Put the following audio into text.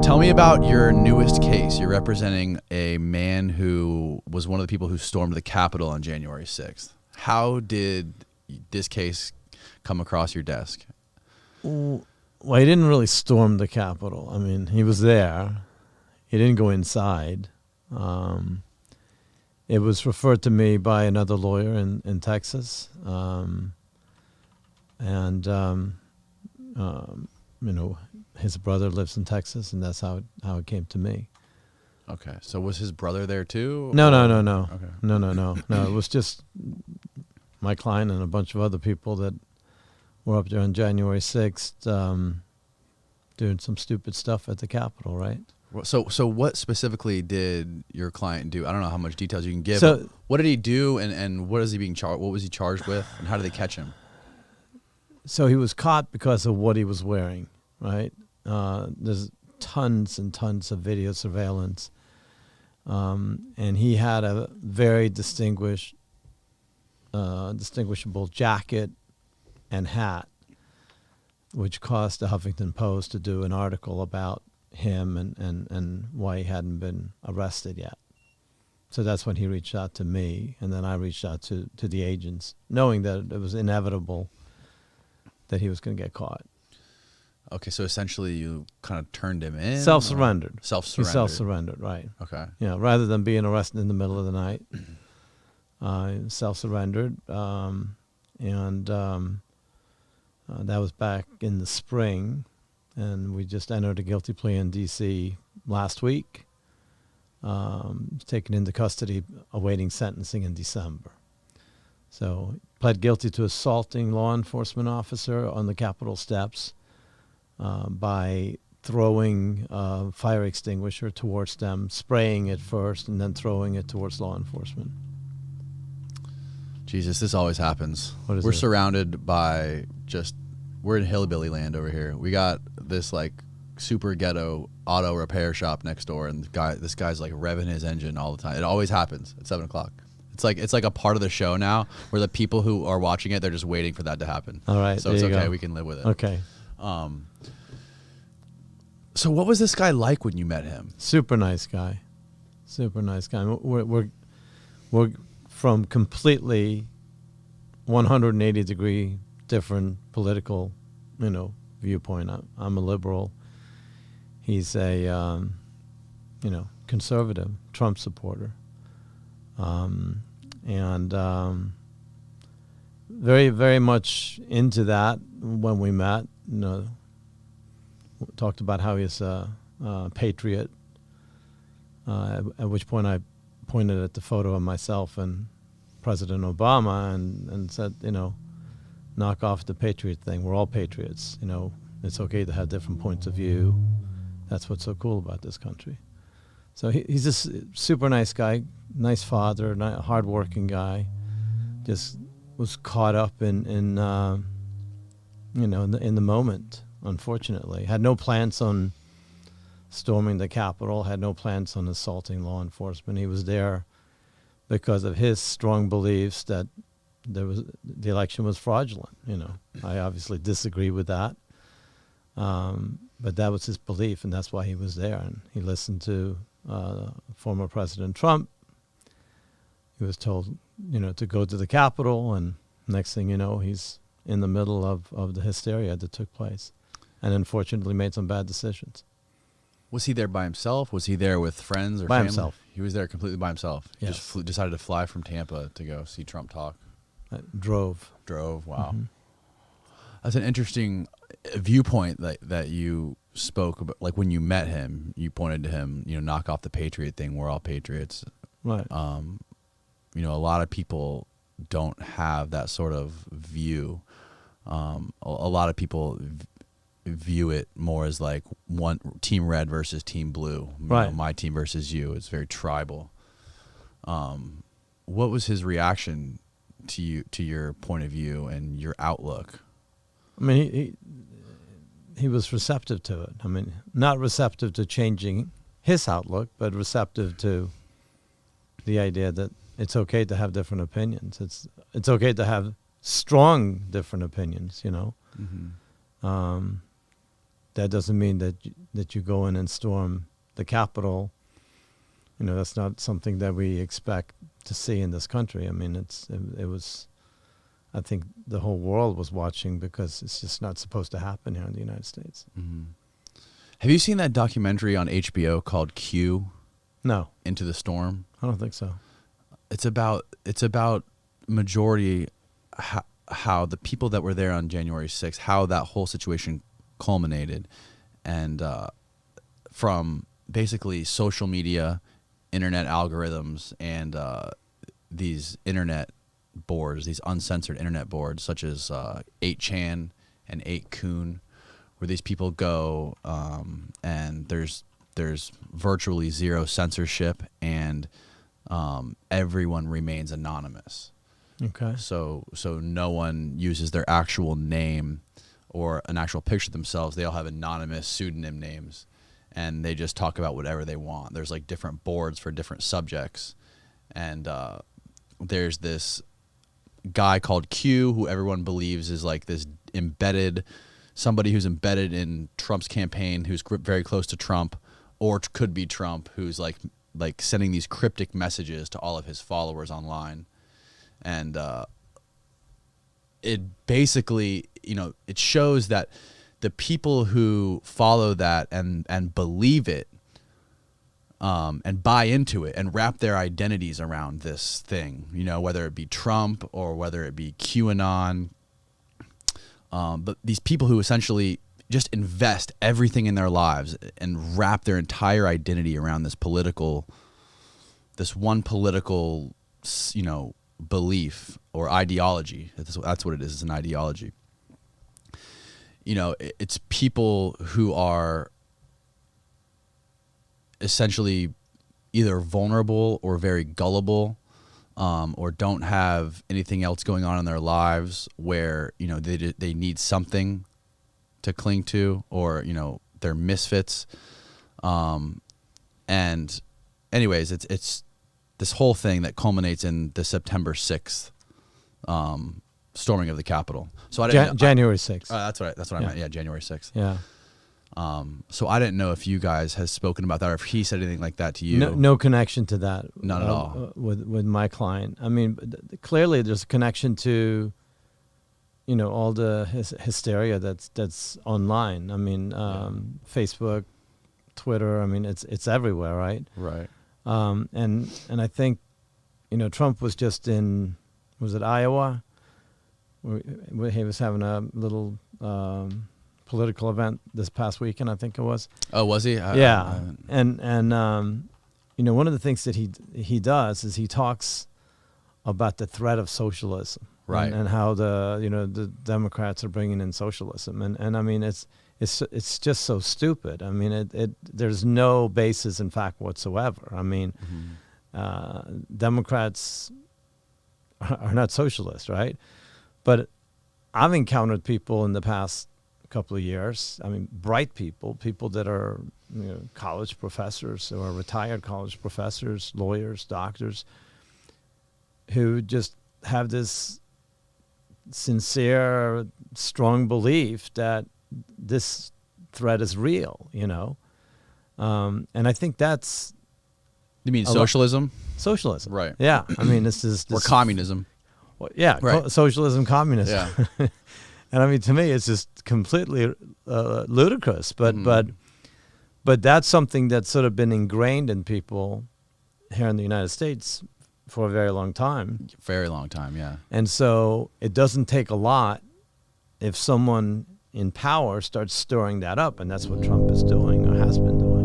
tell me about your newest case. You're representing a man who was one of the people who stormed the Capitol on January 6th. How did this case come across your desk? Well, he didn't really storm the Capitol. I mean, he was there. He didn't go inside. It was referred to me by another lawyer in Texas. His brother lives in Texas, and that's how it came to me. Okay, so was his brother there too? No. Okay. No. It was just my client and a bunch of other people that were up there on January 6th doing some stupid stuff at the Capitol, right? So what specifically did your client do? I don't know how much details you can give. So, what did he do, and what is he being charged? What was he charged with, and how did they catch him? So he was caught because of what he was wearing, right? There's tons and tons of video surveillance. And he had a very distinguishable jacket and hat, which caused the Huffington Post to do an article about him and why he hadn't been arrested yet. So that's when he reached out to me, and then I reached out to the agents, knowing that it was inevitable that he was going to get caught. Okay, so essentially you kind of turned him in? Self-surrendered. Self-surrendered. He self-surrendered, right. Okay. Yeah, rather than being arrested in the middle of the night, self-surrendered. That was back in the spring, and we just entered a guilty plea in D.C. last week, taken into custody, awaiting sentencing in December. So pled guilty to assaulting law enforcement officer on the Capitol steps by throwing a fire extinguisher towards them, spraying it first, and then throwing it towards law enforcement. Jesus, this always happens. What is We're it? surrounded by we're in hillbilly land over here. We got this like super ghetto auto repair shop next door, and this guy's like revving his engine all the time. It always happens at 7 o'clock. It's like a part of the show now where the people who are watching it, they're just waiting for that to happen. All right, so there it's you okay. go. We can live with it. Okay. So what was this guy like when you met him? Super nice guy. Super nice guy. We're from completely 180-degree different political, viewpoint. I'm a liberal. He's a, conservative, Trump supporter. Very, very much into that when we met. Talked about how he's a patriot, at which point I pointed at the photo of myself and President Obama and said, knock off the patriot thing. We're all patriots. It's okay to have different points of view. That's what's so cool about this country. So he's a super nice guy, nice father, hardworking guy. Just was caught up in the moment. Unfortunately, had no plans on storming the Capitol. Had no plans on assaulting law enforcement. He was there because of his strong beliefs that the election was fraudulent. I obviously disagree with that, but that was his belief, and that's why he was there. And he listened to former President Trump. He was told, to go to the Capitol, and next thing you know, he's in the middle of the hysteria that took place, and unfortunately made some bad decisions. Was he there by himself? Was he there with friends or by family? himself? He was there completely by himself. He Yes. just decided to fly from Tampa to go see Trump talk. Drove. Wow. Mm-hmm. That's an interesting viewpoint that you spoke about. Like when you met him, you pointed to him, knock off the patriot thing. We're all patriots. Right. A lot of people don't have that sort of view. A lot of people view it more as like one team red versus team blue. Right. My team versus you. It's very tribal. What was his reaction to your point of view and your outlook? I mean, he was receptive to it. I mean, not receptive to changing his outlook, but receptive to the idea that it's okay to have different opinions. It's okay to have strong different opinions, Mm-hmm. that doesn't mean that you go in and storm the Capitol. You know, that's not something that we expect to see in this country. I mean, it was, I think the whole world was watching because it's just not supposed to happen here in the United States. Mm-hmm. Have you seen that documentary on HBO called Q? No. Into the Storm? I don't think so. It's about majority how the people that were there on January 6th, how that whole situation culminated, and from basically social media, internet algorithms, and these internet boards, these uncensored internet boards, such as 8chan and 8kun, where these people go, and there's virtually zero censorship, and everyone remains anonymous. Okay. So no one uses their actual name or an actual picture of themselves. They all have anonymous pseudonym names, and they just talk about whatever they want. There's like different boards for different subjects, and there's this guy called Q, who everyone believes is like this somebody who's embedded in Trump's campaign, who's very close to Trump, or could be Trump, who's like sending these cryptic messages to all of his followers online. And it basically, it shows that the people who follow that and believe it, and buy into it and wrap their identities around this thing, whether it be Trump or whether it be QAnon, but these people who essentially just invest everything in their lives and wrap their entire identity around this one political, belief or ideology. That's what it is. It's an ideology. It's people who are essentially either vulnerable or very gullible, or don't have anything else going on in their lives where, they need something to cling to, or, they're misfits. And anyways, it's this whole thing that culminates in the September 6th storming of the Capitol. So I didn't January 6th. That's what I meant. Yeah, January 6th. Yeah. So I didn't know if you guys has spoken about that, or if he said anything like that to you. No connection to that. None at all. With my client. I mean, clearly there's a connection to, all the hysteria that's online. I mean, Facebook, Twitter. I mean, it's everywhere, right? Right. And I think, Trump was just in, was it Iowa? Where he was having a little political event this past weekend, I think it was. Oh, was he? Yeah. And one of the things that he does is he talks about the threat of socialism. Right. And how the Democrats are bringing in socialism. And I mean, it's just so stupid. I mean, there's no basis in fact whatsoever. I mean, Democrats are not socialists, right? But I've encountered people in the past couple of years. I mean, bright people that are college professors or retired college professors, lawyers, doctors, who just have this sincere, strong belief that this threat is real, and I think that's. You mean socialism? Socialism, right? Yeah, I mean this or communism. Well, yeah, right. Socialism, communism. Yeah. And I mean, to me, it's just completely ludicrous. But that's something that's sort of been ingrained in people here in the United States for a very long time. Very long time, yeah. And so it doesn't take a lot if someone in power starts stirring that up, and that's what Trump is doing or has been doing.